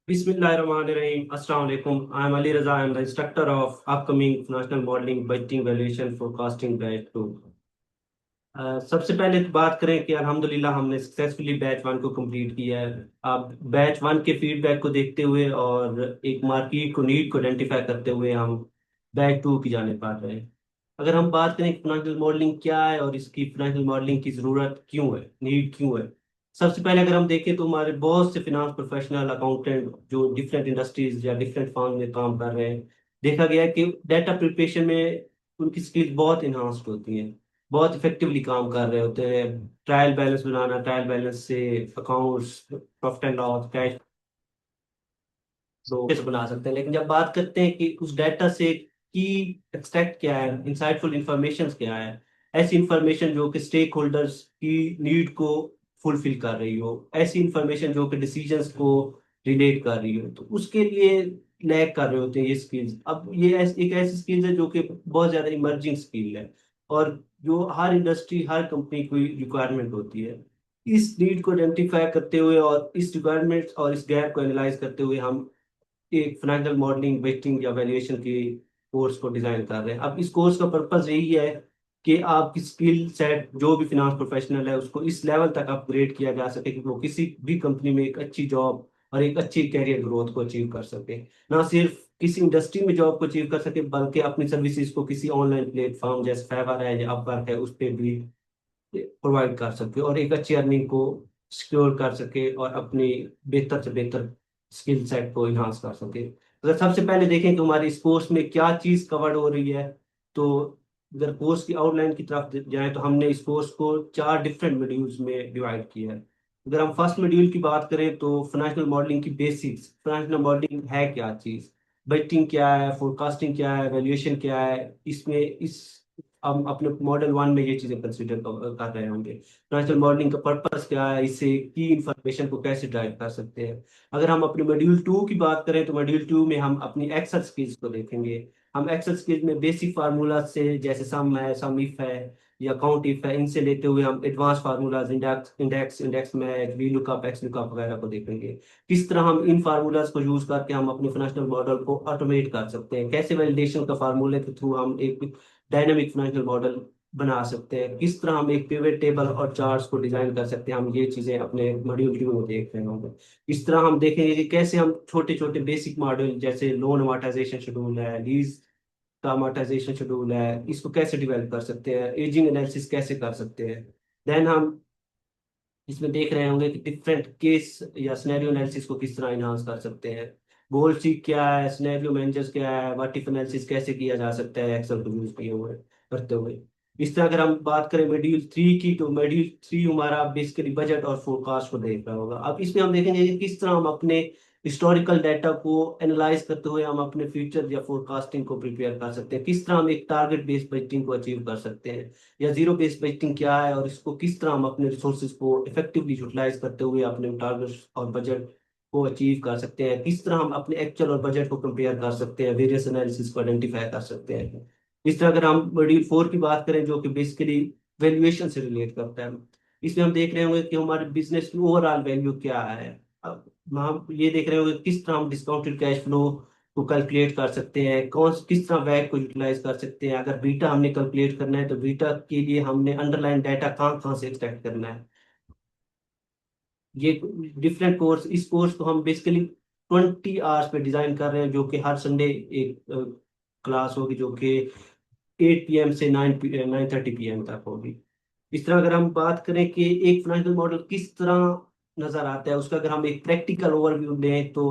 Bismillahirrahmanirrahim. Assalamu alaikum. I'm Ali Raza. I'm the instructor of upcoming National Modeling Budgeting Valuation Forecasting Batch 2. सबसे पहले तो बात करें कि अल्हम्दुलिल्लाह हमने सक्सेसफुली बैच वन को कंप्लीट किया है। अब बैच वन के फीडबैक को देखते हुए और एक मार्केट को नीड को आइडेंटिफाई करते हुए हम बैच टू की जाने पा रहे हैं। अगर हम बात करें फाइनेंशियल मॉडलिंग क्या है और इसकी फाइनेंशियल मॉडलिंग की ज़रूरत क्यों है, नीड क्यों है। सबसे पहले अगर हम देखें तो हमारे बहुत से फिनांस प्रोफेशनल अकाउंटेंट जो डिफरेंट इंडस्ट्रीज या डिफरेंट फर्म में काम कर रहे हैं, देखा गया है कि डाटा प्रिपरेशन में उनकी स्किल्स बहुत इन्हांस्ड होती हैं, बहुत इफेक्टिवली काम कर रहे होते हैं। ट्रायल बैलेंस बनाना, ट्रायल बैलेंस से accounts, profit and loss, cash flow कैसे बना सकते हैं। लेकिन जब बात करते हैं कि उस डाटा से की एक्सट्रैक्ट क्या है, इंसाइटफुल इंफॉर्मेशन क्या है, ऐसी इंफॉर्मेशन जो कि स्टेक होल्डर्स की नीड को फुलफिल कर रही हो, ऐसी इंफॉर्मेशन जो कि डिसीजंस को रिलेट कर रही हो, तो उसके लिए लैग कर रहे होते हैं ये स्किल्स। अब ये एक ऐसी स्किल्स है जो कि बहुत ज्यादा इमर्जिंग स्किल है और जो हर इंडस्ट्री, हर कंपनी की रिक्वायरमेंट होती है। इस नीड को आइडेंटिफाई करते हुए और इस रिक्वायरमेंट और इस गैप को एनालाइज करते हुए हम एक फाइनेंशियल मॉडलिंग, वेस्टिंग या वैल्यूएशन के कोर्स को डिजाइन कर रहे हैं। अब इस कोर्स का पर्पस यही है कि आपकी स्किल सेट जो भी फिनांस प्रोफेशनल है उसको इस लेवल तक अपग्रेड किया जा सके कि वो किसी भी कंपनी में एक अच्छी जॉब और एक अच्छी कैरियर ग्रोथ को अचीव कर सके। ना सिर्फ किसी इंडस्ट्री में जॉब को अचीव कर सके बल्कि अपनी सर्विसेज को किसी ऑनलाइन प्लेटफॉर्म जैसे फाइवर है या अपवर्क है उस पर भी प्रोवाइड कर सके और एक अच्छी अर्निंग को सिक्योर कर सके और अपनी बेहतर से बेहतर स्किल सेट को इन्हांस कर सके। अगर सबसे पहले देखें कि हमारी इस कोर्स में क्या चीज़ कवर्ड हो रही है, तो अगर कोर्स की आउटलाइन की तरफ जाएं तो हमने इस कोर्स को चार डिफरेंट मॉड्यूल्स में डिवाइड किया है। अगर हम फर्स्ट मॉड्यूल की बात करें तो फाइनेंशियल मॉडलिंग की बेसिक्स, फाइनेंशियल मॉडलिंग है क्या चीज़, बजटिंग क्या है, फोरकास्टिंग क्या है, वैल्यूएशन क्या है, इसमें इस हम अपने मॉडल वन में ये चीजें कंसिडर कर रहे होंगे। फाइनेंशियल मॉडलिंग का पर्पस क्या है, इससे की इंफॉर्मेशन को कैसे ड्राइव कर सकते हैं। अगर हम अपने मॉड्यूल टू की बात करें तो मॉड्यूल टू में हम अपनी एक्सेल स्किल्स को देखेंगे। हम एक्सेल स्किल्स में बेसिक फार्मूला से जैसे सम इफ है या काउंट इफ है, इनसे लेते हुए हम advance formulas, index match, V lookup, x lookup वगैरह को देखेंगे। किस तरह हम इन फार्मूलाज को यूज करके हम अपने फाइनेंशियल मॉडल को ऑटोमेट कर सकते हैं, कैसे वैलिडेशन का फार्मूले के थ्रू हम एक डायनामिक फाइनेंशियल मॉडल बना सकते हैं, किस तरह हम एक पिवट टेबल और चार्ट्स को डिजाइन कर सकते हैं। हम ये चीजें अपने मॉड्यूल टू में देख रहे होंगे। इस तरह हम देखेंगे कि कैसे हम छोटे छोटे बेसिक मॉड्यूल जैसे लोन अमार्टाइजेशन शेड्यूल है, लीज का अमार्टाइजेशन शेड्यूल है, इसको कैसे डिवेलप कर सकते हैं, एजिंग एनालिसिस कैसे कर सकते हैं। देन हम इसमें देख रहे होंगे कि डिफरेंट केस या सिनेरियो एनालिसिस को किस तरह इनहांस कर सकते हैं। गोल सीक क्या है, सिनेरियो मैनेजर्स क्या है, व्हाट इफ एनालिसिस कैसे किया जा सकता है एक्सेल को यूज किए हुए करते हुए। इस तरह अगर हम बात करें मॉड्यूल थ्री की तो मॉड्यूल थ्री हमारा बेसिकली बजट और फोरकास्ट को देख रहा होगा। अब इसमें हम देखेंगे कि किस तरह हम अपने हिस्टोरिकल डाटा को एनालाइज करते हुए हम अपने फ्यूचर या फोरकास्टिंग को प्रिपेयर कर सकते हैं, किस तरह हम एक टारगेट बेस्ड बजटिंग को अचीव कर सकते हैं, या जीरो बेस्ड बजटिंग क्या है और इसको किस तरह हम अपने रिसोर्सेज को इफेक्टिवली यूटिलाइज करते हुए अपने टारगेट्स और बजट को अचीव कर सकते हैं, किस तरह हम अपने एक्चुअल और बजट को कंपेयर कर सकते हैं, वेरियस एनालिसिस को आइडेंटिफाई कर सकते हैं। इस तरह अगर हम मॉड्यूल फोर की बात करें जो कि बेसिकली वैल्यूएशन से रिलेट करता है, इसमें हम देख रहे होंगे कि हमारे बिजनेस की ओवरऑल वैल्यू क्या है। अब हम ये देख रहे होंगे किस तरह हम डिस्काउंटेड कैश फ्लो को कैलकुलेट कर सकते हैं, कौन किस तरह वैग को यूटिलाइज कर सकते हैं। अगर बीटा हमने कैलकुलेट करना है तो बीटा के लिए हमने अंडरलाइन डाटा कहाँ कहाँ से एक्सट्रैक्ट करना है। ये डिफरेंट कोर्स, इस कोर्स को हम बेसिकली 20 आवर्स पे डिजाइन कर रहे हैं, जो कि हर संडे एक क्लास होगी जो कि 8 PM से 9:30 PM तक होगी। इस तरह अगर हम बात करें कि एक फाइनेंशियल मॉडल किस तरह नजर आता है, उसका अगर हम एक प्रैक्टिकल ओवरव्यू लें तो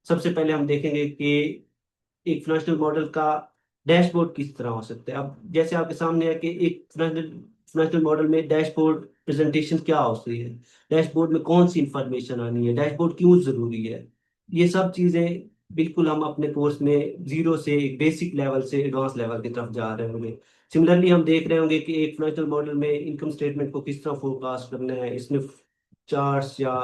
सबसे पहले हम देखेंगे कि एक फाइनेंशियल मॉडल का डैशबोर्ड किस तरह हो सकता है। अब जैसे आपके सामने है कि एक फाइनेंशियल मॉडल में डैशबोर्ड प्रेजेंटेशन क्या होती है, डैशबोर्ड में कौन सी इंफॉर्मेशन आनी है, डैशबोर्ड क्यों जरूरी है, ये सब चीजें बिल्कुल हम अपने कोर्स में जीरो से एक बेसिक लेवल से एडवांस लेवल की तरफ जा रहे होंगे। सिमिलरली हम देख रहे होंगे कि एक फाइनेंशियल मॉडल में इनकम स्टेटमेंट को किस तरह फोरकास्ट करना है, इसमें चार्ट्स या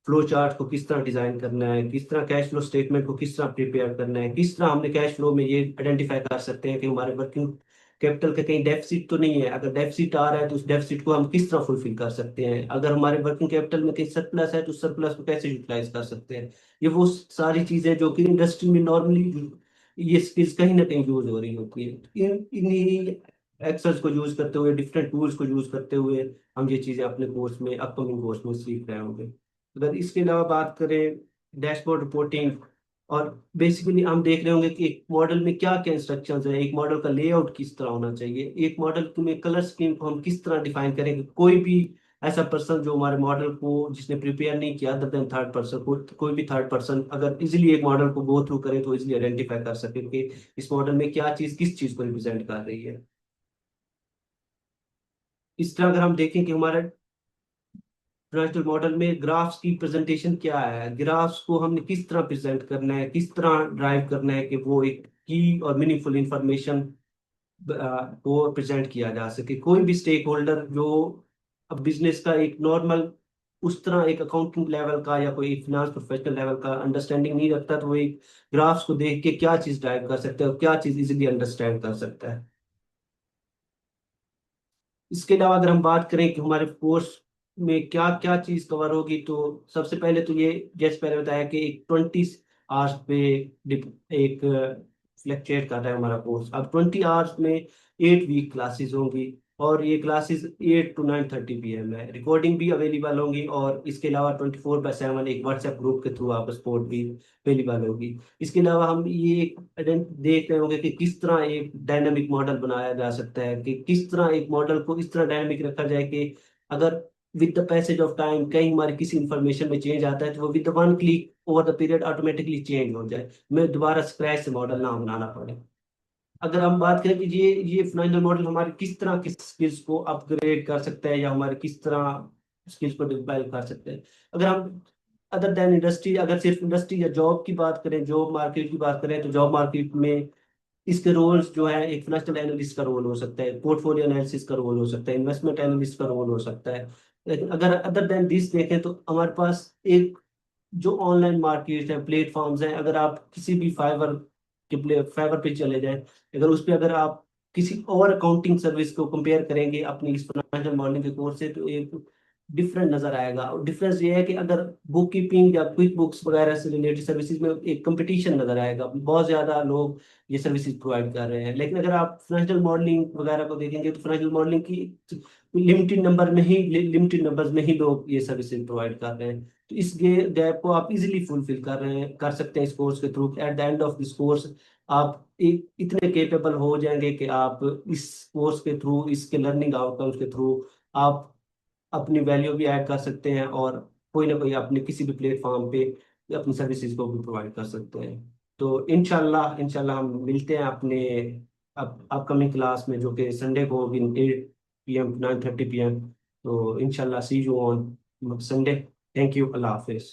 फ्लो चार्ट को किस तरह डिजाइन करना है, किस तरह कैश फ्लो स्टेटमेंट को किस तरह प्रिपेयर करना है, किस तरह हमने कैश फ्लो में ये आइडेंटिफाई कर सकते हैं कि हमारे वर्किंग कैपिटल का कहीं डेफिसिट तो नहीं है। अगर डेफिसिट आ रहा है तो उस डेफिसिट को हम किस तरह फुलफिल कर सकते हैं, अगर हमारे वर्किंग कैपिटल में कहीं सरप्लस है तो उस सरप्लस को कैसे यूटिलाइज कर सकते हैं। ये वो सारी चीजें जो कि इंडस्ट्री में नॉर्मली ये स्किल्स कहीं ना कहीं यूज हो रही होती है। इन्हीं एक्सेस को यूज करते हुए, डिफरेंट टूल्स को यूज करते हुए हम ये चीजें अपने कोर्स में, अपकमिंग कोर्स में सीख रहे होंगे। अगर इसके अलावा बात करें डैशबोर्ड रिपोर्टिंग, और बेसिकली हम देख रहे होंगे कि एक मॉडल में क्या क्या इंस्ट्रक्शंस है, एक मॉडल का लेआउट किस तरह होना चाहिए, एक मॉडल में कलर स्कीम को हम किस तरह डिफाइन करेंगे। कोई भी ऐसा पर्सन जो हमारे मॉडल को जिसने प्रिपेयर नहीं किया अदर देन थर्ड पर्सन, कोई भी थर्ड पर्सन अगर इजिली एक मॉडल को गो थ्रू करे तो इजिली आइडेंटिफाई कर सके कि इस मॉडल में क्या चीज किस चीज को रिप्रेजेंट कर रही है। इस तरह अगर हम देखें कि हमारा ट्रांजिशनल मॉडल में ग्राफ्स की प्रेजेंटेशन क्या है, ग्राफ्स को हमने किस तरह प्रेजेंट करना है, किस तरह ड्राइव करना है कि वो एक की और मीनिंगफुल इंफॉर्मेशन को प्रेजेंट किया जा सके। कोई भी स्टेक होल्डर जो अब बिजनेस का एक नॉर्मल उस तरह एक अकाउंटिंग लेवल का या कोई फिनांस प्रोफेशनल लेवल का अंडरस्टैंडिंग नहीं रखता, तो वो एक ग्राफ्स को देख के क्या चीज ड्राइव कर सकता है और क्या चीज इजीली अंडरस्टैंड कर सकता है। इसके अलावा अगर हम बात करें कि हमारे कोर्स में क्या क्या चीज कवर होगी, तो सबसे पहले तो ये जैसे पहले बताया कि एक 20 आवर्स पे एक फ्लैक्चुएट कर रहा है हमारा कोर्स। अब 20 आवर्स में 8 वीक क्लासेस होंगी, और ये क्लासेस 8 to 9:30 PM है। रिकॉर्डिंग भी अवेलेबल होंगी, और इसके अलावा 24/7 एक व्हाट्सएप ग्रुप के थ्रू आप सपोर्ट भी अवेलेबल होगी। इसके अलावा हम ये देख रहे होंगे कि किस तरह एक डायनामिक मॉडल बनाया जा सकता है, कि किस तरह एक मॉडल को इस तरह डायनामिक रखा जाए कि अगर with the passage of time कहीं हमारे किसी इंफॉर्मेशन में चेंज आता है तो वो with the one click over the period automatically change हो जाए, मैं दोबारा स्क्रैच से मॉडल ना बनाना पड़े। अगर हम बात करें कि ये फाइनल मॉडल हमारे किस तरह की स्किल्स को अपग्रेड कर सकता है या हमारे किस तरह स्किल्स को डेवलप कर सकते हैं। अगर हम अदर देन इंडस्ट्री, अगर सिर्फ इंडस्ट्री या जॉब की बात करें, जॉब मार्केट की बात करें, तो जॉब मार्केट में इसके रोल्स जो है एक फाइनेंशियल एनालिस्ट का रोल हो सकता है, पोर्टफोलियो एनालिसिस का रोल हो सकता है, इन्वेस्टमेंट एनालिस्ट का रोल हो सकता है। लेकिन अगर अदर देन दिस देखें तो हमारे पास एक जो ऑनलाइन मार्केट है, प्लेटफॉर्म्स हैं, अगर आप किसी भी फाइवर पे चले जाएं, अगर उस पे अगर आप किसी और अकाउंटिंग सर्विस को कंपेयर करेंगे अपनी इस फाइनेंशियल मॉडलिंग के कोर्स से, तो एक डिफरेंट नजर आएगा। और डिफरेंस ये है कि अगर बुक कीपिंग या क्विक बुक्स वगैरह से रिलेटेड सर्विसेज में एक कंपटीशन नजर आएगा, बहुत ज्यादा लोग ये सर्विसेज प्रोवाइड कर रहे हैं। लेकिन अगर आप फाइनेंशियल मॉडलिंग वगैरह को देखेंगे तो फाइनेंशियल मॉडलिंग की लिमिटेड नंबर्स में ही लोग ये सर्विसेज प्रोवाइड कर रहे हैं। तो इस गैप को आप इजीली फुलफिल कर सकते हैं इस कोर्स के through. At the end of this course आप एक इतने केपेबल हो जाएंगे कि आप इस कोर्स के थ्रू, इसके लर्निंग आउटकम्स के थ्रू आप अपनी वैल्यू भी ऐड कर सकते हैं, और कोई ना कोई अपने किसी भी प्लेटफॉर्म पे अपनी सर्विसेज को भी प्रोवाइड कर सकते हैं। तो इंशाल्लाह इंशाल्लाह हम मिलते हैं अपने अपकमिंग क्लास में, जो कि संडे को होगी 8 PM to 9:30 PM। तो इंशाल्लाह see you on Sunday. Thank you, अल्लाह हाफिज।